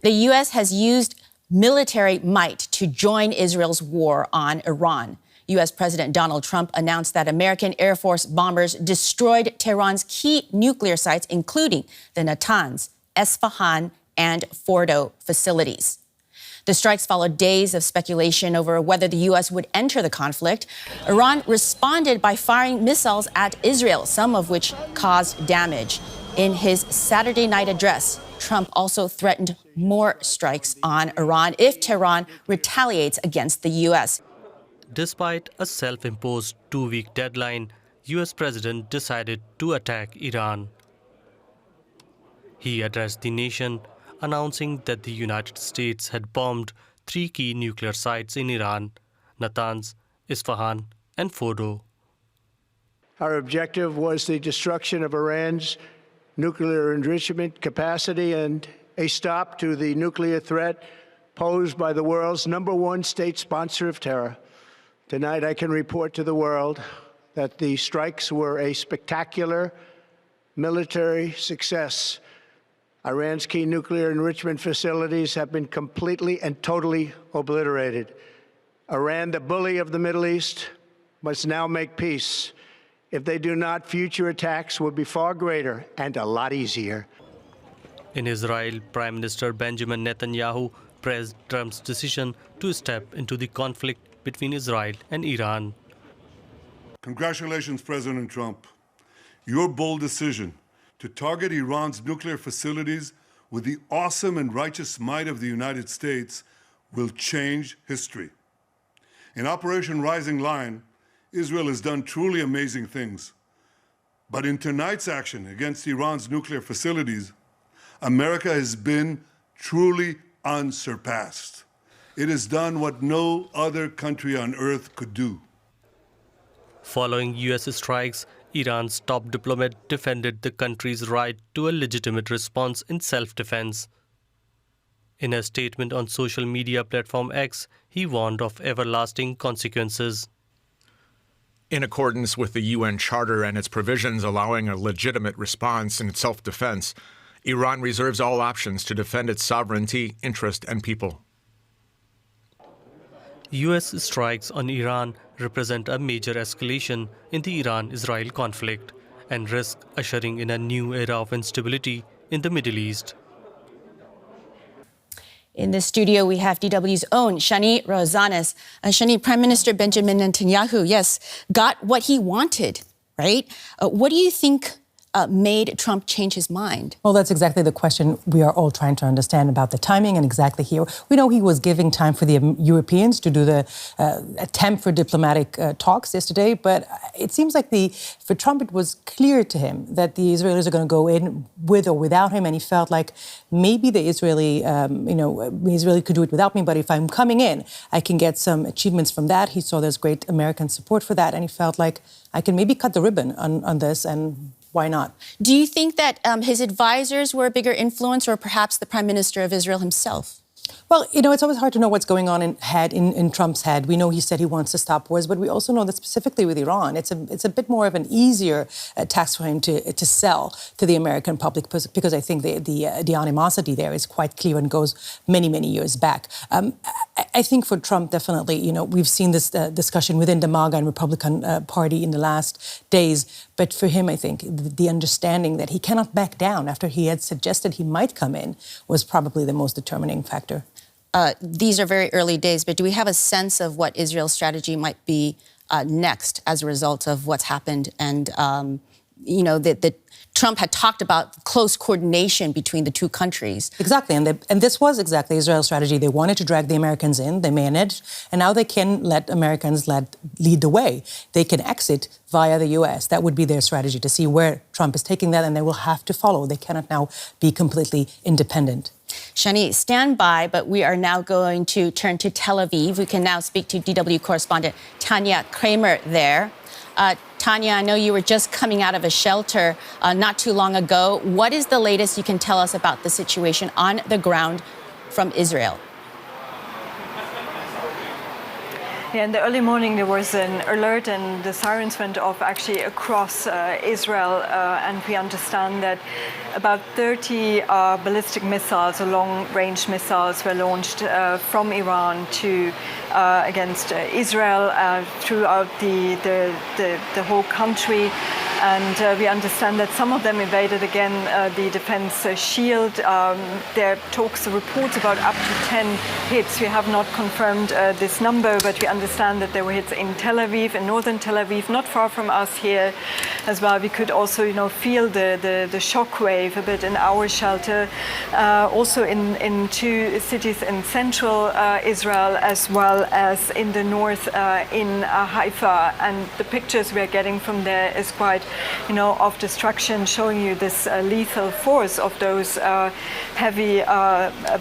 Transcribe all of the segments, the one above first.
The U.S. has used military might to join Israel's war on Iran. U.S. President Donald Trump announced that American Air Force bombers destroyed Tehran's key nuclear sites, including the Natanz, Isfahan and Fordo facilities. The strikes followed days of speculation over whether the U.S. would enter the conflict. Iran responded by firing missiles at Israel, some of which caused damage. In his Saturday night address, Trump also threatened more strikes on Iran if Tehran retaliates against the U.S. Despite a self-imposed 2-week deadline, U.S. President decided to attack Iran. He addressed the nation, announcing that the United States had bombed 3 key nuclear sites in Iran: Natanz, Isfahan and Fordo. Our objective was the destruction of Iran's nuclear enrichment capacity and a stop to the nuclear threat posed by the world's #1 state sponsor of terror. Tonight, I can report to the world that the strikes were a spectacular military success. Iran's key nuclear enrichment facilities have been completely and totally obliterated. Iran, the bully of the Middle East, must now make peace. If they do not, future attacks will be far greater and a lot easier. In Israel, Prime Minister Benjamin Netanyahu praised Trump's decision to step into the conflict between Israel and Iran. Congratulations, President Trump. Your bold decision to target Iran's nuclear facilities with the awesome and righteous might of the United States will change history. In Operation Rising Lion, Israel has done truly amazing things. But in tonight's action against Iran's nuclear facilities, America has been truly unsurpassed. It has done what no other country on earth could do. Following U.S. strikes, Iran's top diplomat defended the country's right to a legitimate response in self-defense. In a statement on social media platform X, he warned of everlasting consequences. In accordance with the UN Charter and its provisions allowing a legitimate response in self-defense, Iran reserves all options to defend its sovereignty, interest, and people. U.S. strikes on Iran represent a major escalation in the Iran-Israel conflict and risk ushering in a new era of instability in the Middle East. In the studio, we have DW's own Shani Rozanes. Shani, Prime Minister Benjamin Netanyahu, yes, got what he wanted, right? What do you think made Trump change his mind? Well, that's exactly the question we are all trying to understand about the timing and exactly here. We know he was giving time for the Europeans to do the attempt for diplomatic talks yesterday, but it seems like for Trump, it was clear to him that the Israelis are going to go in with or without him, and he felt like maybe the Israeli could do it without me, but if I'm coming in, I can get some achievements from that. He saw there's great American support for that, and he felt like I can maybe cut the ribbon on this, and why not? Do you think that his advisors were a bigger influence, or perhaps the Prime Minister of Israel himself? Well, it's always hard to know what's going on in Trump's head. We know he said he wants to stop wars, but we also know that specifically with Iran, it's a bit more of an easier task for him to sell to the American public because I think the animosity there is quite clear and goes many, many years back. I think for Trump, definitely, we've seen this discussion within the MAGA and Republican Party in the last days. But for him, I think the understanding that he cannot back down after he had suggested he might come in was probably the most determining factor. These are very early days, but do we have a sense of what Israel's strategy might be next as a result of what's happened? And, that Trump had talked about close coordination between the two countries. Exactly, and this was exactly Israel's strategy. They wanted to drag the Americans in, they managed, and now they can let Americans lead the way. They can exit via the U.S. That would be their strategy, to see where Trump is taking that, and they will have to follow. They cannot now be completely independent. Shani, stand by, but we are now going to turn to Tel Aviv. We can now speak to DW correspondent Tania Krämer there. Tania, I know you were just coming out of a shelter not too long ago. What is the latest you can tell us about the situation on the ground from Israel? Yeah, in the early morning there was an alert and the sirens went off actually across Israel, and we understand that about 30 ballistic missiles or long-range missiles were launched from Iran to against Israel throughout the whole country. And we understand that some of them evaded again the defense shield. There are reports about up to 10 hits. We have not confirmed this number, but we understand that there were hits in Tel Aviv, in northern Tel Aviv, not far from us here as well. We could also, feel the shock wave a bit in our shelter. Also in two cities in central Israel, as well as in the north in Haifa. And the pictures we are getting from there is quite of destruction, showing you this lethal force of those heavy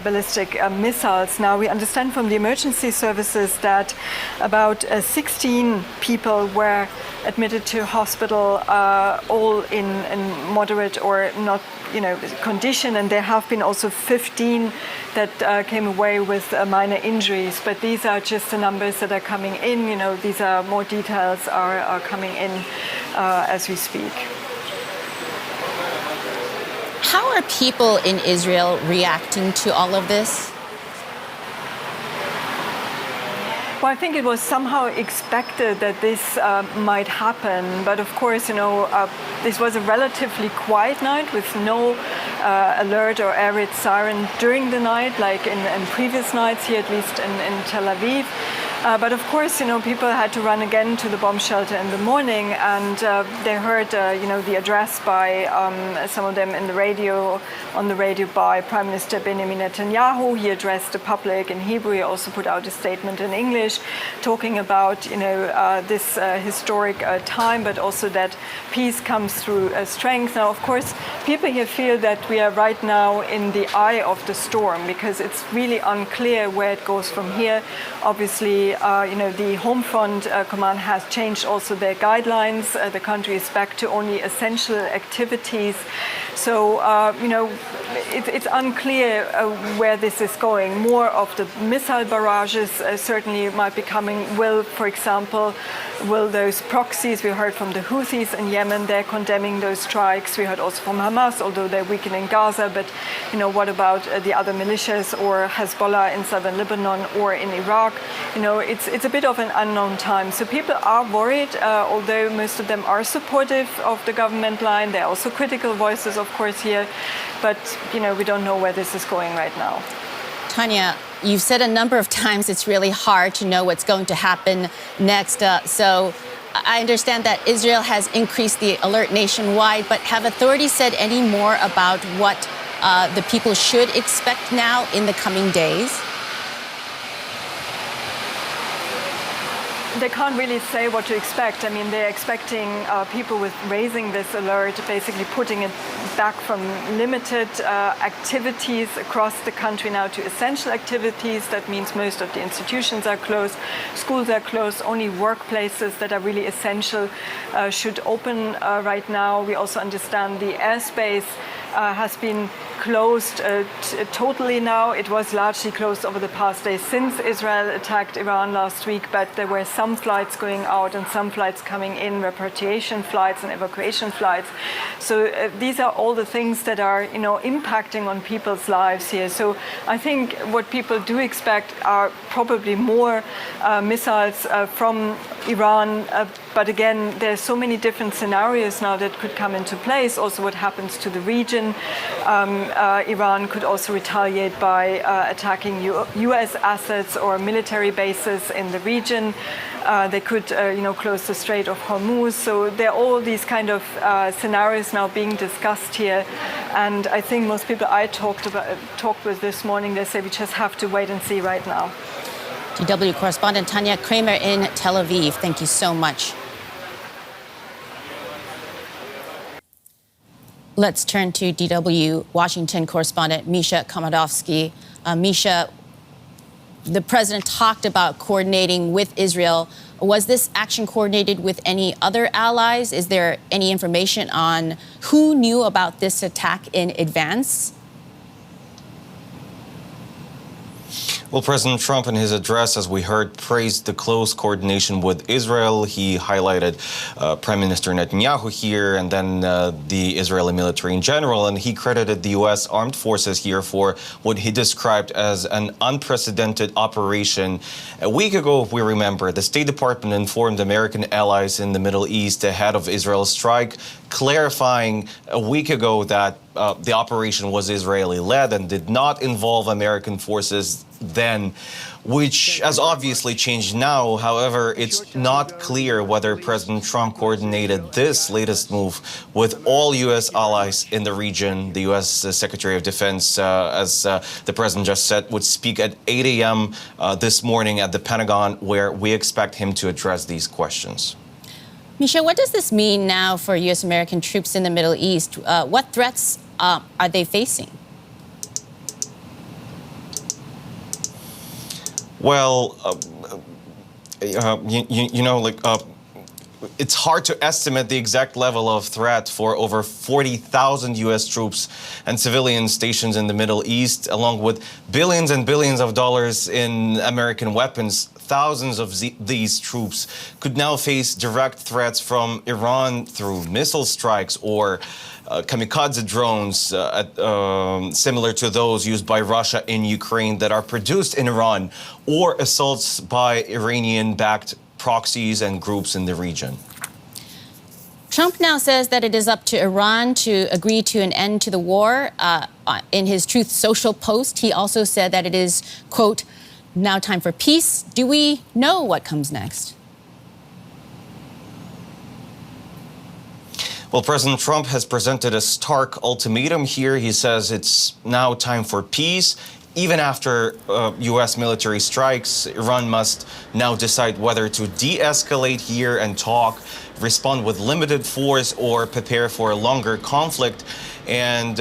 ballistic missiles. Now, we understand from the emergency services that about 16 people were admitted to hospital, all in moderate or not condition, and there have been also 15 that came away with minor injuries. But these are just the numbers that are coming in. These are more details are coming in as we speak. How are people in Israel reacting to all of this? Well, I think it was somehow expected that this might happen. But of course, this was a relatively quiet night with no alert or air raid siren during the night, like in previous nights here, at least in Tel Aviv. But of course, people had to run again to the bomb shelter in the morning, and they heard, the address by some of them on the radio by Prime Minister Benjamin Netanyahu. He addressed the public in Hebrew. He also put out a statement in English, talking about, this historic time, but also that peace comes through strength. Now, of course, people here feel that we are right now in the eye of the storm, because it's really unclear where it goes from here. Obviously, the Home Front Command has changed also their guidelines. The country is back to only essential activities. So, it's unclear where this is going. More of the missile barrages certainly might be coming. For example, will those proxies, we heard from the Houthis in Yemen, they're condemning those strikes. We heard also from Hamas, although they're weakening Gaza. But, what about the other militias or Hezbollah in southern Lebanon or in Iraq? It's a bit of an unknown time. So people are worried, although most of them are supportive of the government line. There are also critical voices, of course, here. But, we don't know where this is going right now. Tania, you've said a number of times it's really hard to know what's going to happen next. So I understand that Israel has increased the alert nationwide, but have authorities said any more about what the people should expect now in the coming days? They can't really say what to expect. I mean, they're expecting people with raising this alert, basically putting it back from limited activities across the country now to essential activities. That means most of the institutions are closed, schools are closed, only workplaces that are really essential should open right now. We also understand the airspace has been closed totally now. It was largely closed over the past days since Israel attacked Iran last week, but there were some flights going out and some flights coming in, repatriation flights and evacuation flights. So these are all the things that are, impacting on people's lives here. So I think what people do expect are probably more missiles from Iran. But again, there's so many different scenarios now that could come into place. Also, what happens to the region. Iran could also retaliate by attacking U.S. assets or military bases in the region. They could, close the Strait of Hormuz. So there are all these kind of scenarios now being discussed here. And I think most people I talked with this morning, they say we just have to wait and see right now. DW correspondent Tania Krämer in Tel Aviv. Thank you so much. Let's turn to DW Washington correspondent Misha Komadovsky. Misha, the president talked about coordinating with Israel. Was this action coordinated with any other allies? Is there any information on who knew about this attack in advance? Well, President Trump, in his address, as we heard, praised the close coordination with Israel. He highlighted Prime Minister Netanyahu here and then the Israeli military in general. And he credited the U.S. armed forces here for what he described as an unprecedented operation. A week ago, if we remember, the State Department informed American allies in the Middle East ahead of Israel's strike, clarifying a week ago that the operation was Israeli-led and did not involve American forces then, which has obviously changed now. However, it's not clear whether President Trump coordinated this latest move with all U.S. allies in the region. The U.S. Secretary of Defense, as the president just said, would speak at 8 a.m. This morning at the Pentagon, where we expect him to address these questions. Misha, what does this mean now for U.S. American troops in the Middle East? What threats are they facing? Well, it's hard to estimate the exact level of threat for over 40,000 U.S. troops and civilians stationed in the Middle East, along with billions and billions of dollars in American weapons. Thousands of these troops could now face direct threats from Iran through missile strikes or kamikaze drones similar to those used by Russia in Ukraine that are produced in Iran, or assaults by Iranian-backed proxies and groups in the region. Trump now says that it is up to Iran to agree to an end to the war. In his Truth Social post, he also said that it is, quote, now time for peace. Do we know what comes next? Well, President Trump has presented a stark ultimatum here. He says it's now time for peace. Even after U.S. military strikes, Iran must now decide whether to de-escalate here and talk, respond with limited force, or prepare for a longer conflict. And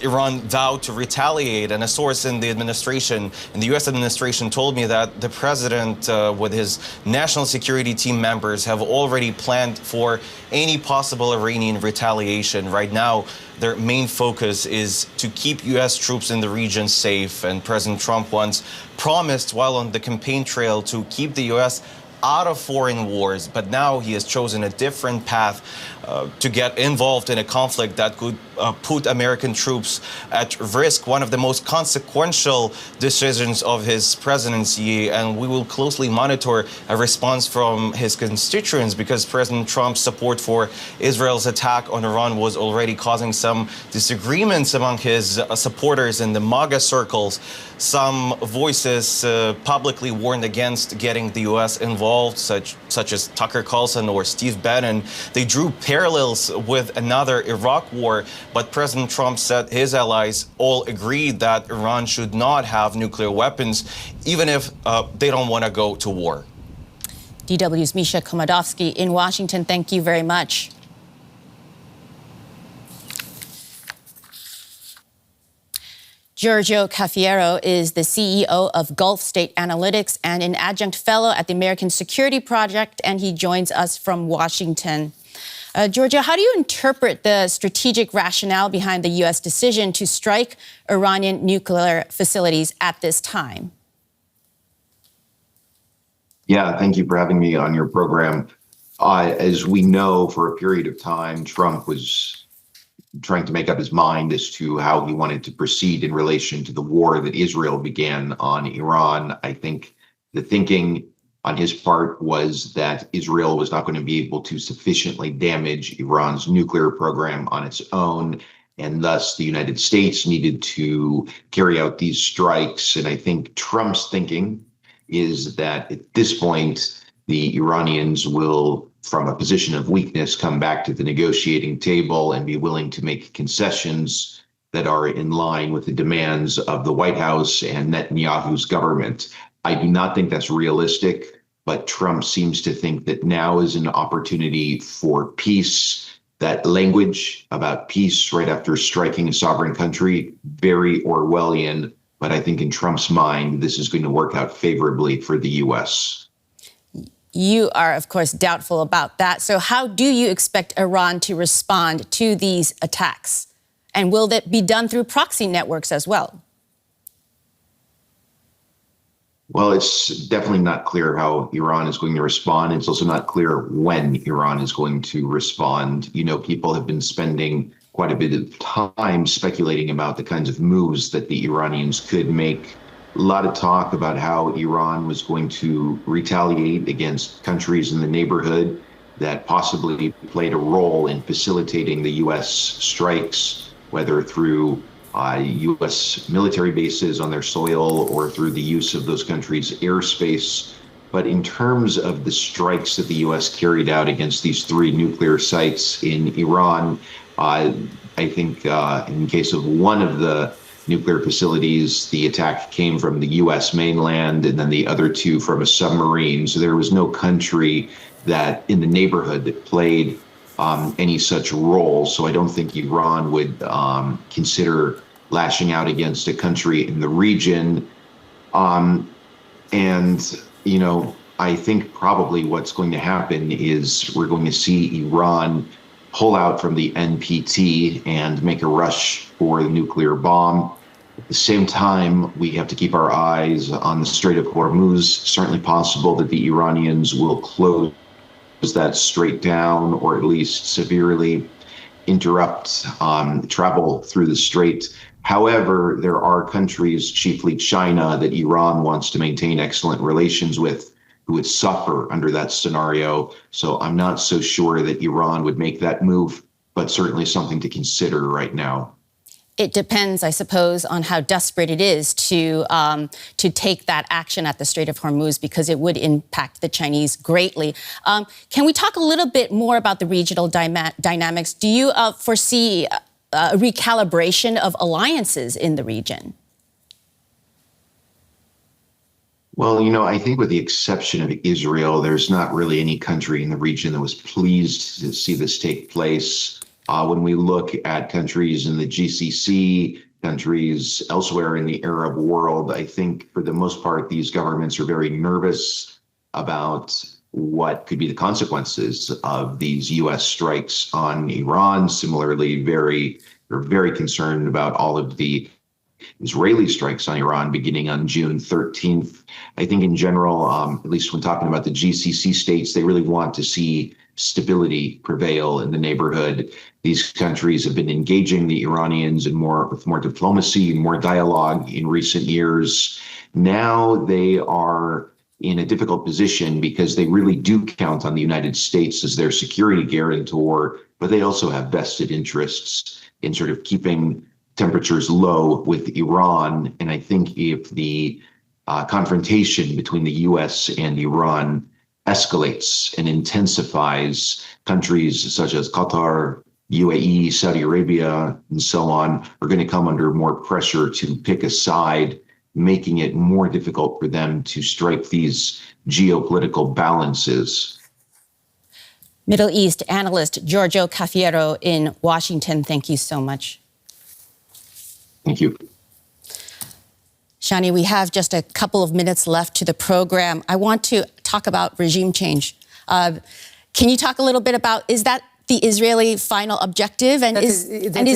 Iran vowed to retaliate. And a source in the administration, in the U.S. administration, told me that the president, with his national security team members, have already planned for any possible Iranian retaliation. Right now, their main focus is to keep U.S. troops in the region safe. And President Trump once promised, while on the campaign trail, to keep the U.S. out of foreign wars. But now he has chosen a different path to get involved in a conflict that could put American troops at risk. One of the most consequential decisions of his presidency, and we will closely monitor a response from his constituents, because President Trump's support for Israel's attack on Iran was already causing some disagreements among his supporters in the MAGA circles. Some voices publicly warned against getting the U.S. involved, such as Tucker Carlson or Steve Bannon. They drew parallels with another Iraq war, but President Trump said his allies all agreed that Iran should not have nuclear weapons, even if they don't want to go to war. DW's Misha Komadovsky in Washington, thank you very much. Giorgio Cafiero is the CEO of Gulf State Analytics and an adjunct fellow at the American Security Project, and he joins us from Washington. Giorgio, how do you interpret the strategic rationale behind the U.S. decision to strike Iranian nuclear facilities at this time? Yeah, thank you for having me on your program. As we know, for a period of time, Trump was trying to make up his mind as to how he wanted to proceed in relation to the war that Israel began on Iran. I think the thinking on his part was that Israel was not going to be able to sufficiently damage Iran's nuclear program on its own, and thus the United States needed to carry out these strikes. And I think Trump's thinking is that at this point, the Iranians will, from a position of weakness, come back to the negotiating table and be willing to make concessions that are in line with the demands of the White House and Netanyahu's government. I do not think that's realistic, but Trump seems to think that now is an opportunity for peace. That language about peace right after striking a sovereign country, very Orwellian, but I think in Trump's mind, this is going to work out favorably for the U.S. You are, of course, doubtful about that. So how do you expect Iran to respond to these attacks? And will that be done through proxy networks as well? Well, it's definitely not clear how Iran is going to respond. It's also not clear when Iran is going to respond. You know, people have been spending quite a bit of time speculating about the kinds of moves that the Iranians could make. A lot of talk about how Iran was going to retaliate against countries in the neighborhood that possibly played a role in facilitating the U.S. strikes, whether through U.S. military bases on their soil or through the use of those countries' airspace. But in terms of the strikes that the U.S. carried out against these 3 nuclear sites in Iran, I think in case of one of the nuclear facilities, the attack came from the U.S. mainland, and then the other 2 from a submarine. So there was no country that in the neighborhood that played any such role. So I don't think Iran would consider lashing out against a country in the region. And, you know, I think probably what's going to happen is we're going to see Iran pull out from the NPT and make a rush for the nuclear bomb. At the same time, we have to keep our eyes on the Strait of Hormuz. Certainly possible that the Iranians will close that strait down, or at least severely interrupt travel through the strait. However, there are countries, chiefly China, that Iran wants to maintain excellent relations with, who would suffer under that scenario. So I'm not so sure that Iran would make that move, but certainly something to consider right now. It depends, I suppose, on how desperate it is to take that action at the Strait of Hormuz, because it would impact the Chinese greatly. Can we talk a little bit more about the regional dynamics? Do you foresee a recalibration of alliances in the region? Well, you know, I think with the exception of Israel, there's not really any country in the region that was pleased to see this take place. When we look at countries in the GCC, countries elsewhere in the Arab world, I think for the most part, these governments are very nervous about what could be the consequences of these U.S. strikes on Iran. Similarly, they're very concerned about all of the Israeli strikes on Iran beginning on June 13th. I think in general, at least when talking about the GCC states, they really want to see stability prevail in the neighborhood. These countries have been engaging the Iranians with more diplomacy and more dialogue in recent years. Now they are in a difficult position because they really do count on the United States as their security guarantor, but they also have vested interests in sort of keeping temperatures low with Iran. And I think if the confrontation between the U.S. and Iran escalates and intensifies, countries such as Qatar, UAE, Saudi Arabia, and so on are going to come under more pressure to pick a side, making it more difficult for them to strike these geopolitical balances. Middle East analyst Giorgio Cafiero in Washington, thank you so much. Thank you. Shani, we have just a couple of minutes left to the program. I want to talk about regime change. Can you talk a little bit about, is that the Israeli final objective? And is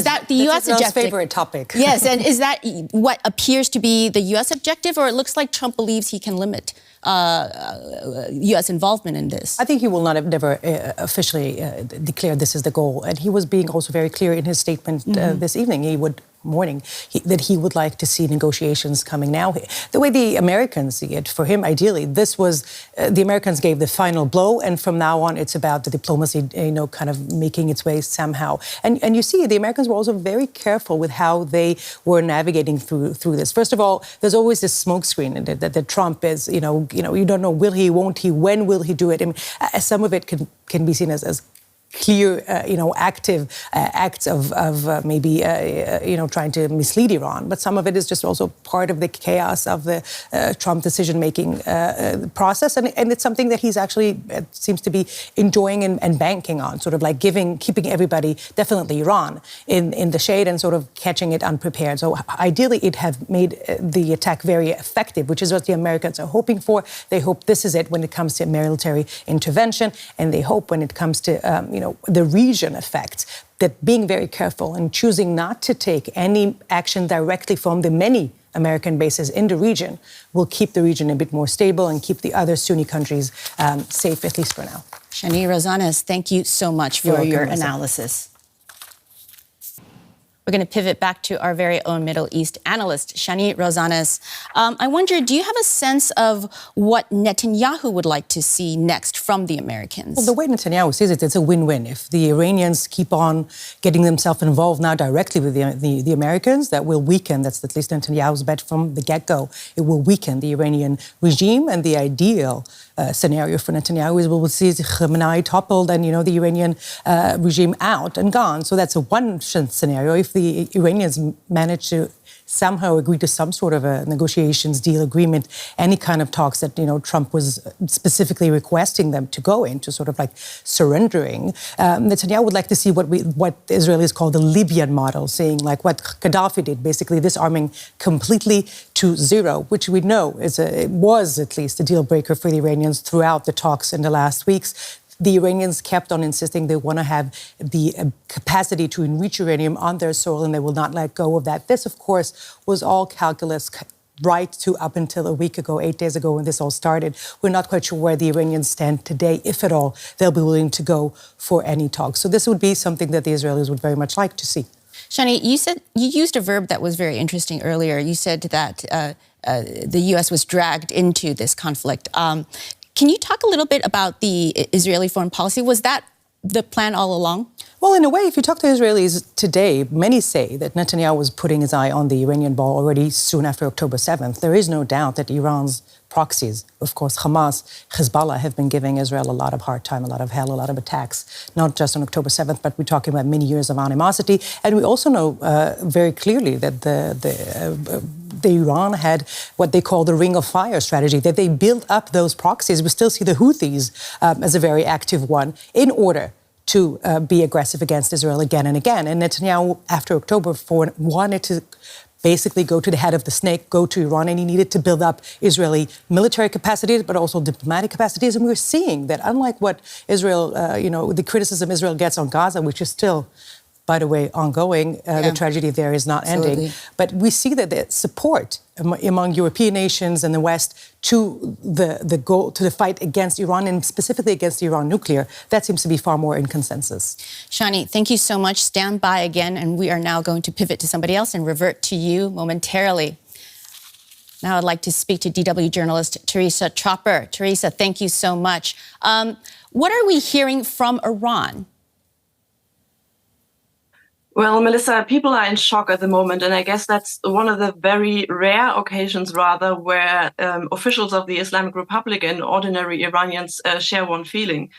that the U.S. objective? That's favorite topic. Yes, and is that what appears to be the U.S. objective, or it looks like Trump believes he can limit U.S. involvement in this? I think he will not have never officially declared this as the goal. And he was being also very clear in his statement this evening. That he would like to see negotiations coming now. The way the Americans see it, for him, ideally, this was, the Americans gave the final blow, and from now on, it's about the diplomacy, kind of making its way somehow. And you see, the Americans were also very careful with how they were navigating through this. First of all, there's always this smokescreen that Trump is, you don't know, will he, won't he, when will he do it? I mean, some of it can be seen as clear, active acts of maybe, trying to mislead Iran. But some of it is just also part of the chaos of the Trump decision-making process. And it's something that he's actually seems to be enjoying and banking on, sort of like keeping everybody, definitely Iran, in the shade and sort of catching it unprepared. So ideally, it have made the attack very effective, which is what the Americans are hoping for. They hope this is it when it comes to military intervention. And they hope when it comes to, the region effects, that being very careful and choosing not to take any action directly from the many American bases in the region will keep the region a bit more stable and keep the other Sunni countries safe, at least for now. Shani Rozanes, thank you so much for your analysis. We're going to pivot back to our very own Middle East analyst, Shani Rozanes. I wonder, do you have a sense of what Netanyahu would like to see next from the Americans? Well, the way Netanyahu sees it, it's a win-win. If the Iranians keep on getting themselves involved now directly with the Americans, that will weaken, that's at least Netanyahu's bet from the get-go, it will weaken the Iranian regime. And the ideal scenario for Netanyahu is we will see Khamenei toppled and, the Iranian regime out and gone. So that's a one scenario. If the Iranians manage to somehow agree to some sort of a negotiations, deal, agreement, any kind of talks that, Trump was specifically requesting them to go into, sort of like surrendering. Netanyahu would like to see what the Israelis call the Libyan model, saying like what Gaddafi did, basically disarming completely to zero, which we know was at least a deal breaker for the Iranians throughout the talks in the last weeks. The Iranians kept on insisting they want to have the capacity to enrich uranium on their soil, and they will not let go of that. This, of course, was all calculus right to up until a week ago, 8 days ago, when this all started. We're not quite sure where the Iranians stand today, if at all they'll be willing to go for any talks. So this would be something that the Israelis would very much like to see. Shani, you used a verb that was very interesting earlier. You said that the U.S. was dragged into this conflict. Can you talk a little bit about the Israeli foreign policy? Was that the plan all along? Well, in a way, if you talk to Israelis today, many say that Netanyahu was putting his eye on the Iranian ball already soon after October 7th. There is no doubt that Iran's proxies, of course, Hamas, Hezbollah, have been giving Israel a lot of hard time, a lot of hell, a lot of attacks, not just on October 7th, but we're talking about many years of animosity. And we also know very clearly that the Iran had what they call the Ring of Fire strategy, that they built up those proxies. We still see the Houthis as a very active one in order to be aggressive against Israel again and again. And Netanyahu, after October 4, wanted to basically go to the head of the snake, go to Iran, and he needed to build up Israeli military capacities, but also diplomatic capacities. And we're seeing that, unlike what Israel, the criticism Israel gets on Gaza, which is still, by the way, ongoing, the tragedy there is not ending. But we see that the support among European nations and the West to the goal, to the fight against Iran, and specifically against Iran nuclear, that seems to be far more in consensus. Shani, thank you so much. Stand by again, and we are now going to pivot to somebody else and revert to you momentarily. Now I'd like to speak to DW journalist Teresa Tropper. Teresa, thank you so much. What are we hearing from Iran? Well, Melissa, people are in shock at the moment, and I guess that's one of the very rare occasions, rather, where officials of the Islamic Republic and ordinary Iranians share one feeling.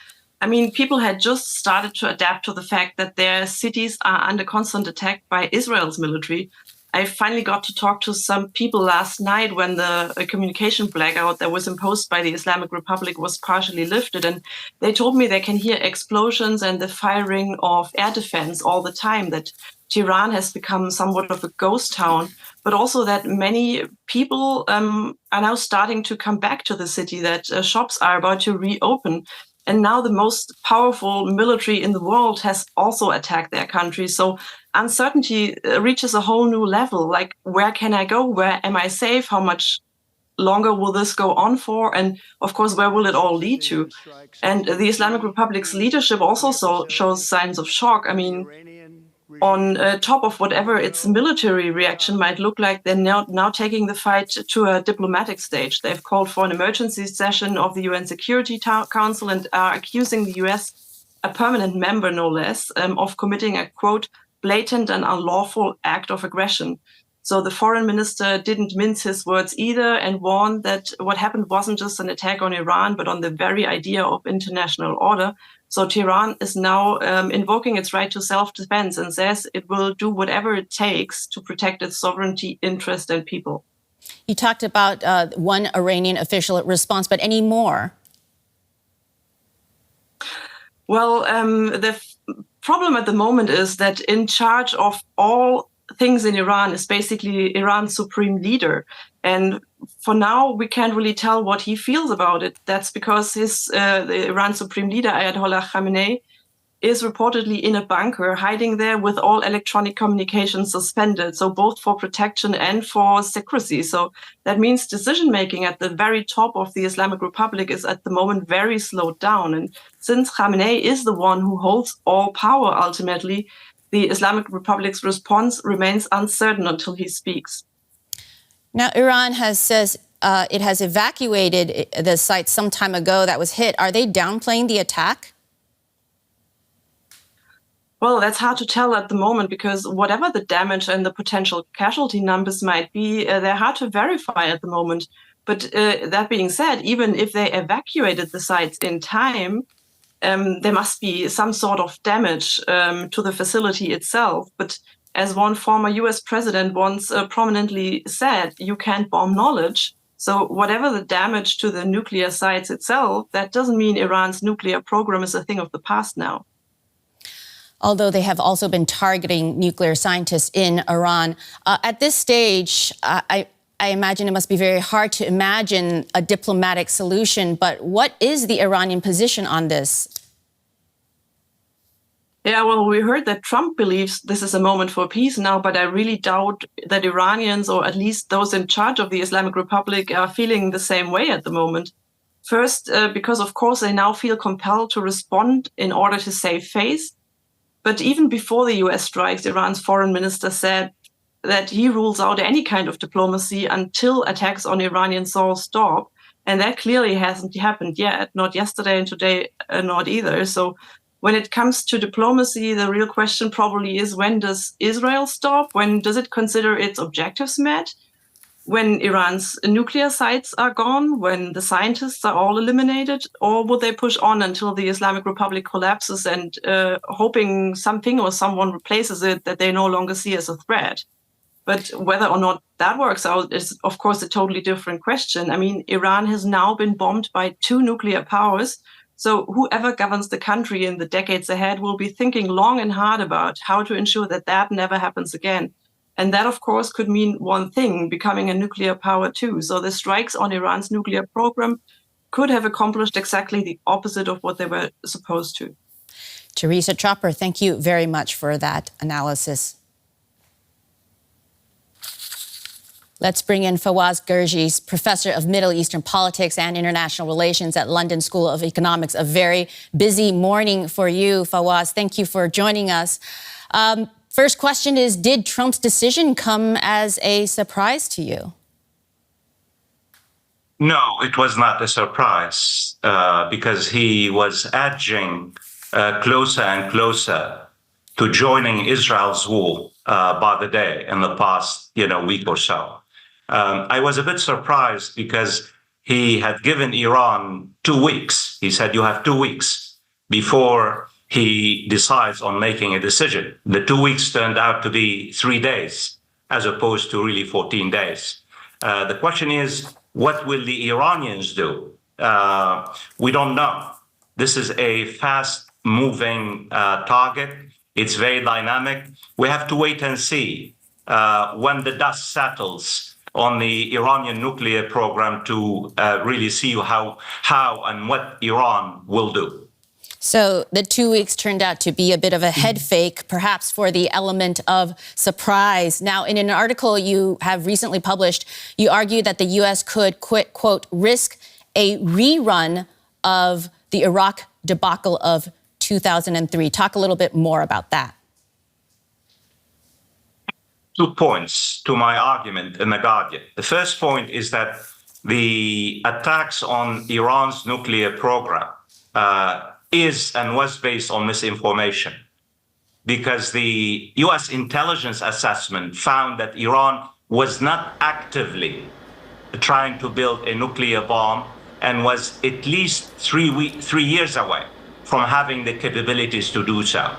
I mean, people had just started to adapt to the fact that their cities are under constant attack by Israel's military. I finally got to talk to some people last night when the communication blackout that was imposed by the Islamic Republic was partially lifted. And they told me they can hear explosions and the firing of air defense all the time, that Tehran has become somewhat of a ghost town, but also that many people are now starting to come back to the city, that shops are about to reopen. And now the most powerful military in the world has also attacked their country. So uncertainty reaches a whole new level. Like, where can I go? Where am I safe? How much longer will this go on for? And of course, where will it all lead to? And the Islamic Republic's leadership also shows signs of shock. I mean, on top of whatever its military reaction might look like, they're now taking the fight to a diplomatic stage. They've called for an emergency session of the UN Security Council and are accusing the US, a permanent member no less, of committing a, quote, blatant and unlawful act of aggression. So the foreign minister didn't mince his words either and warned that what happened wasn't just an attack on Iran, but on the very idea of international order. So Tehran is now invoking its right to self-defense and says it will do whatever it takes to protect its sovereignty, interest, and people. You talked about one Iranian official response, but any more? Well, the problem at the moment is that in charge of all things in Iran is basically Iran's supreme leader. And for now, we can't really tell what he feels about it. That's because the Iran supreme leader, Ayatollah Khamenei, is reportedly in a bunker, hiding there with all electronic communications suspended, so both for protection and for secrecy. So that means decision-making at the very top of the Islamic Republic is at the moment very slowed down. And since Khamenei is the one who holds all power ultimately, the Islamic Republic's response remains uncertain until he speaks. Now, Iran says it has evacuated the site some time ago that was hit. Are they downplaying the attack? Well, that's hard to tell at the moment because whatever the damage and the potential casualty numbers might be, they're hard to verify at the moment. But that being said, even if they evacuated the sites in time, there must be some sort of damage to the facility itself. But as one former US president once prominently said, you can't bomb knowledge. So whatever the damage to the nuclear sites itself, that doesn't mean Iran's nuclear program is a thing of the past now. Although they have also been targeting nuclear scientists in Iran. At this stage, I imagine it must be very hard to imagine a diplomatic solution, but what is the Iranian position on this? Yeah, well, we heard that Trump believes this is a moment for peace now, but I really doubt that Iranians, or at least those in charge of the Islamic Republic, are feeling the same way at the moment. First, because of course they now feel compelled to respond in order to save face. But even before the US strikes, Iran's foreign minister said that he rules out any kind of diplomacy until attacks on Iranian soil stop. And that clearly hasn't happened yet, not yesterday and today, not either. So when it comes to diplomacy, the real question probably is, when does Israel stop? When does it consider its objectives met? When Iran's nuclear sites are gone, when the scientists are all eliminated, or would they push on until the Islamic Republic collapses and hoping something or someone replaces it that they no longer see as a threat? But whether or not that works out is, of course, a totally different question. I mean, Iran has now been bombed by 2 nuclear powers. So whoever governs the country in the decades ahead will be thinking long and hard about how to ensure that that never happens again. And that, of course, could mean one thing, becoming a nuclear power too. So the strikes on Iran's nuclear program could have accomplished exactly the opposite of what they were supposed to. Teresa, Tropper, thank you very much for that analysis. Let's bring in Fawaz Gerges, professor of Middle Eastern politics and international relations at London School of Economics. A very busy morning for you, Fawaz. Thank you for joining us. First question is, did Trump's decision come as a surprise to you? No, it was not a surprise because he was edging closer and closer to joining Israel's war by the day in the past, week or so. I was a bit surprised because he had given Iran 2 weeks. He said, you have 2 weeks before he decides on making a decision. The 2 weeks turned out to be 3 days, as opposed to really 14 days. The question is, what will the Iranians do? We don't know. This is a fast-moving target. It's very dynamic. We have to wait and see when the dust settles on the Iranian nuclear program to really see how and what Iran will do. So the 2 weeks turned out to be a bit of a head fake, perhaps for the element of surprise. Now, in an article you have recently published, you argue that the U.S. could, quote, risk a rerun of the Iraq debacle of 2003. Talk a little bit more about that. 2 points to my argument in The Guardian. The first point is that the attacks on Iran's nuclear program is and was based on misinformation, because the U.S. intelligence assessment found that Iran was not actively trying to build a nuclear bomb and was at least 3 years away from having the capabilities to do so.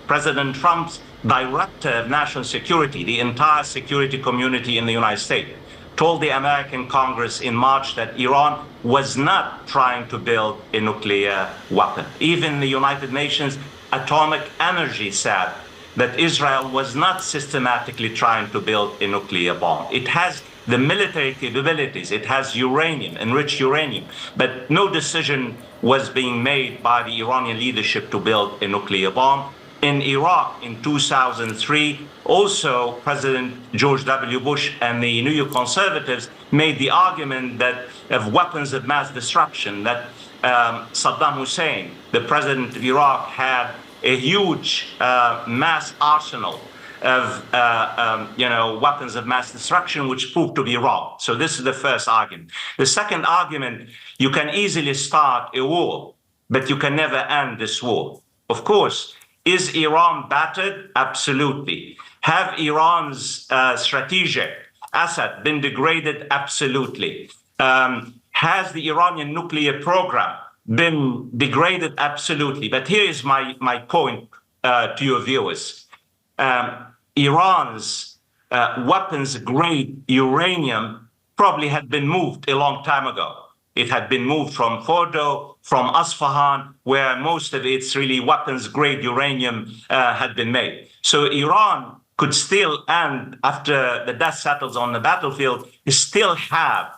President Trump's director of national security, the entire security community in the United States, told the American Congress in March that Iran was not trying to build a nuclear weapon. Even the United Nations Atomic Energy said that Israel was not systematically trying to build a nuclear bomb. It has the military capabilities. It has uranium, enriched uranium, but no decision was being made by the Iranian leadership to build a nuclear bomb. In Iraq in 2003, also President George W. Bush and the New Conservatives made the argument that of weapons of mass destruction, that Saddam Hussein, the president of Iraq, had a huge mass arsenal of weapons of mass destruction, which proved to be wrong. So this is the first argument. The second argument, you can easily start a war, but you can never end this war. Of course, is Iran battered? Absolutely. Have Iran's strategic asset been degraded? Absolutely. Has the Iranian nuclear program been degraded? Absolutely. But here is my point to your viewers. Iran's weapons-grade uranium probably had been moved a long time ago. It had been moved from Fordo, from Isfahan, where most of its really weapons-grade uranium had been made. So Iran could still, and after the dust settles on the battlefield, still have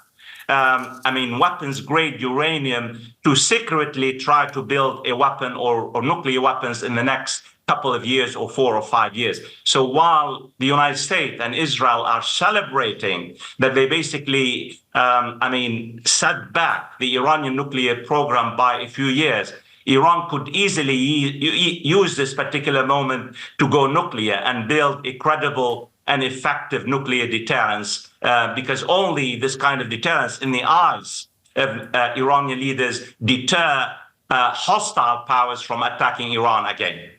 weapons-grade uranium to secretly try to build a weapon or nuclear weapons in the next couple of years or 4 or 5 years. So while the United States and Israel are celebrating that they basically, set back the Iranian nuclear program by a few years, Iran could easily use this particular moment to go nuclear and build a credible and effective nuclear deterrence, because only this kind of deterrence, in the eyes of Iranian leaders, deter hostile powers from attacking Iran again.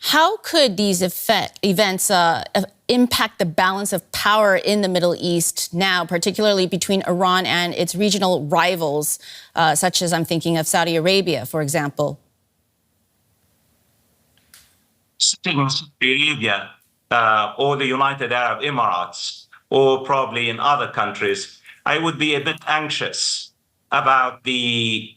How could these events impact the balance of power in the Middle East now, particularly between Iran and its regional rivals, such as I'm thinking of Saudi Arabia, for example? Sitting in Saudi Arabia or the United Arab Emirates, or probably in other countries, I would be a bit anxious about the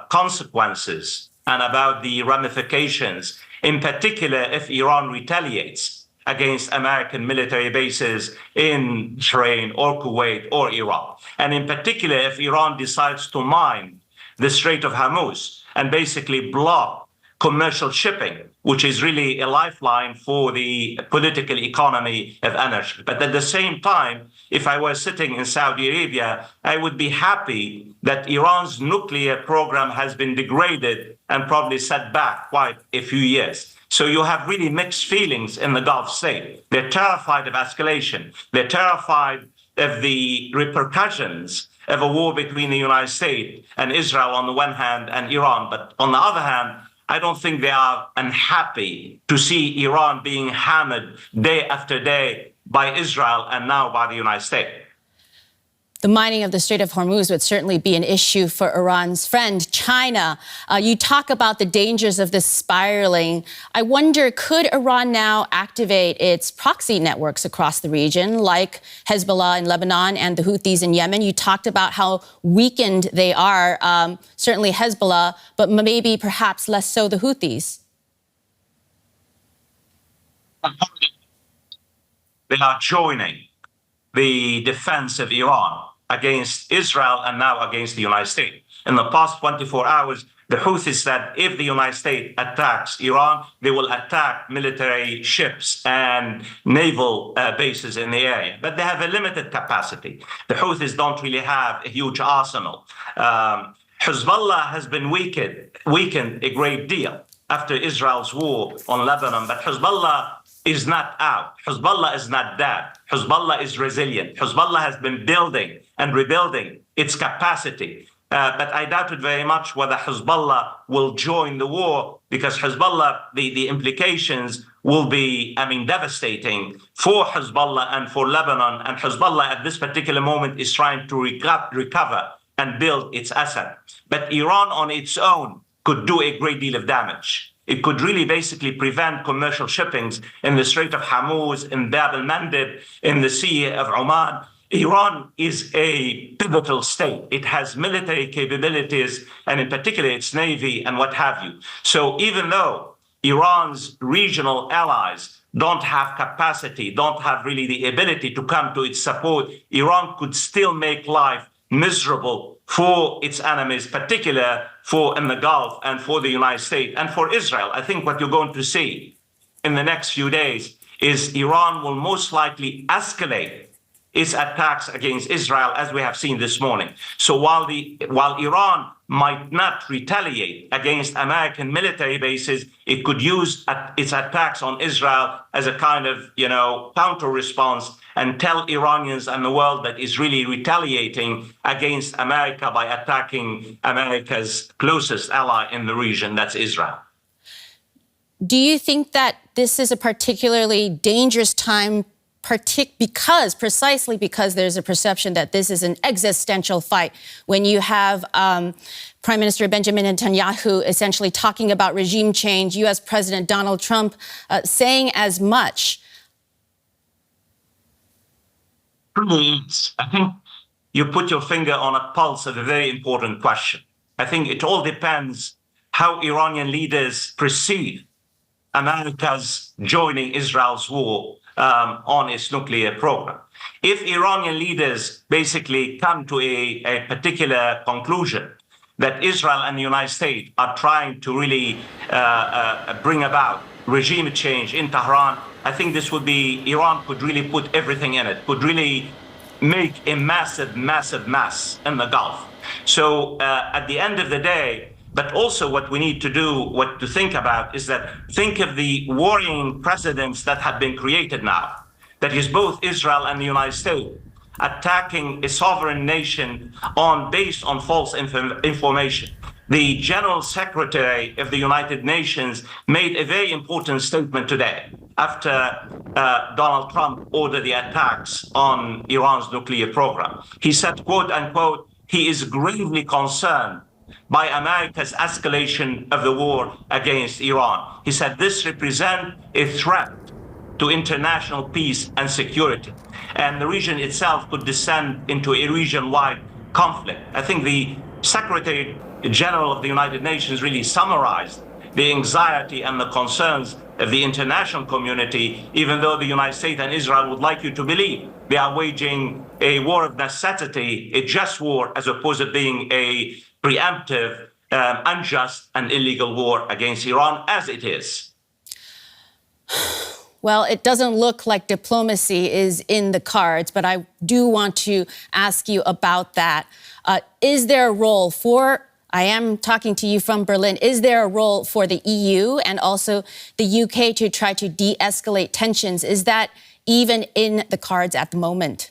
consequences and about the ramifications, in particular if Iran retaliates against American military bases in Bahrain or Kuwait or Iraq. And in particular, if Iran decides to mine the Strait of Hormuz and basically block commercial shipping, which is really a lifeline for the political economy of energy. But at the same time, if I were sitting in Saudi Arabia, I would be happy that Iran's nuclear program has been degraded and probably set back quite a few years. So you have really mixed feelings in the Gulf state. They're terrified of escalation. They're terrified of the repercussions of a war between the United States and Israel on the one hand and Iran. But on the other hand, I don't think they are unhappy to see Iran being hammered day after day by Israel and now by the United States. The mining of the Strait of Hormuz would certainly be an issue for Iran's friend, China. You talk about the dangers of this spiraling. I wonder, could Iran now activate its proxy networks across the region, like Hezbollah in Lebanon and the Houthis in Yemen? You talked about how weakened they are, certainly Hezbollah, but maybe perhaps less so the Houthis. They are joining the defense of Iran against Israel and now against the United States. In the past 24 hours, the Houthis said if the United States attacks Iran, they will attack military ships and naval bases in the area. But they have a limited capacity. The Houthis don't really have a huge arsenal. Hezbollah has been weakened a great deal after Israel's war on Lebanon, but Hezbollah is not out. Hezbollah is not dead. Hezbollah is resilient. Hezbollah has been building and rebuilding its capacity. But I doubt it very much whether Hezbollah will join the war, because Hezbollah, the implications will be, devastating for Hezbollah and for Lebanon. And Hezbollah at this particular moment is trying to recover and build its asset. But Iran on its own could do a great deal of damage. It could really basically prevent commercial shippings in the Strait of Hormuz, in Bab el-Mandeb, in the Sea of Oman. Iran is a pivotal state. It has military capabilities, and in particular its navy and what have you. So even though Iran's regional allies don't have capacity, don't have really the ability to come to its support, Iran could still make life miserable for its enemies, particularly for in the Gulf and for the United States and for Israel. I think what you're going to see in the next few days is Iran will most likely escalate its attacks against Israel, as we have seen this morning. So while Iran might not retaliate against American military bases, it could use its attacks on Israel as a kind of, counter response and tell Iranians and the world that is really retaliating against America by attacking America's closest ally in the region, that's Israel. Do you think that this is a particularly dangerous time precisely because there's a perception that this is an existential fight when you have Prime Minister Benjamin Netanyahu essentially talking about regime change, U.S. President Donald Trump saying as much? I think you put your finger on a pulse of a very important question. I think it all depends how Iranian leaders perceive America's joining Israel's war on its nuclear program. If Iranian leaders basically come to a particular conclusion that Israel and the United States are trying to really bring about regime change in Tehran, I think this would be, Iran could really put everything in it, could really make a massive, massive mess in the Gulf. So at the end of the day, but also what we need to do, what to think about is that think of the worrying precedents that have been created now. That is both Israel and the United States attacking a sovereign nation based on false information. The General Secretary of the United Nations made a very important statement today after Donald Trump ordered the attacks on Iran's nuclear program. He said, quote unquote, he is gravely concerned by America's escalation of the war against Iran. He said this represents a threat to international peace and security. And the region itself could descend into a region-wide conflict. I think the Secretary General of the United Nations really summarized the anxiety and the concerns of the international community, even though the United States and Israel would like you to believe they are waging a war of necessity, a just war, as opposed to being a preemptive, unjust and illegal war against Iran, as it is. Well, it doesn't look like diplomacy is in the cards, but I do want to ask you about that. Is there a role I am talking to you from Berlin, is there a role for the EU and also the UK to try to de-escalate tensions? Is that even in the cards at the moment?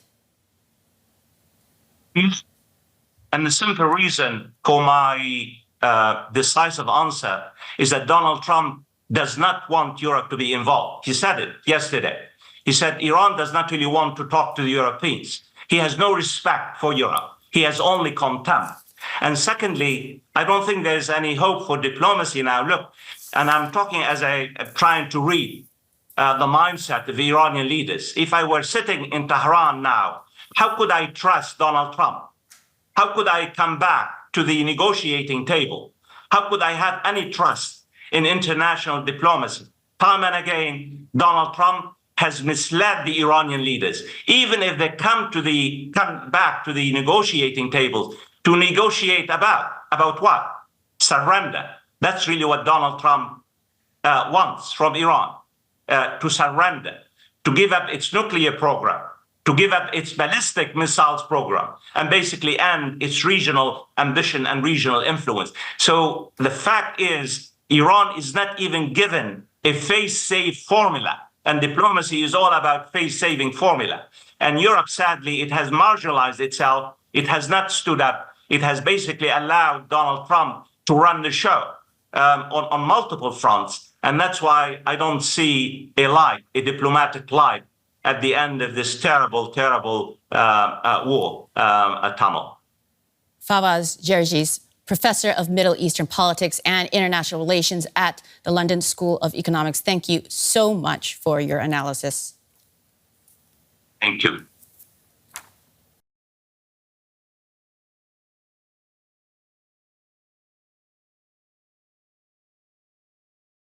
And the simple reason for my decisive answer is that Donald Trump does not want Europe to be involved. He said it yesterday. He said Iran does not really want to talk to the Europeans. He has no respect for Europe. He has only contempt. And secondly, I don't think there's any hope for diplomacy now. Look, and I'm talking as trying to read the mindset of the Iranian leaders. If I were sitting in Tehran now, how could I trust Donald Trump? How could I come back to the negotiating table? How could I have any trust in international diplomacy? Time and again, Donald Trump has misled the Iranian leaders. Even if they come back to the negotiating tables, to negotiate about what? Surrender. That's really what Donald Trump wants from Iran, to surrender, to give up its nuclear program, to give up its ballistic missiles program, and basically end its regional ambition and regional influence. So the fact is, Iran is not even given a face-safe formula, and diplomacy is all about face-saving formula. And Europe, sadly, it has marginalized itself. It has not stood up. It has basically allowed Donald Trump to run the show on multiple fronts. And that's why I don't see a diplomatic light at the end of this terrible, terrible war, Tamil. Fawaz Gerges, Professor of Middle Eastern Politics and International Relations at the London School of Economics. Thank you so much for your analysis. Thank you.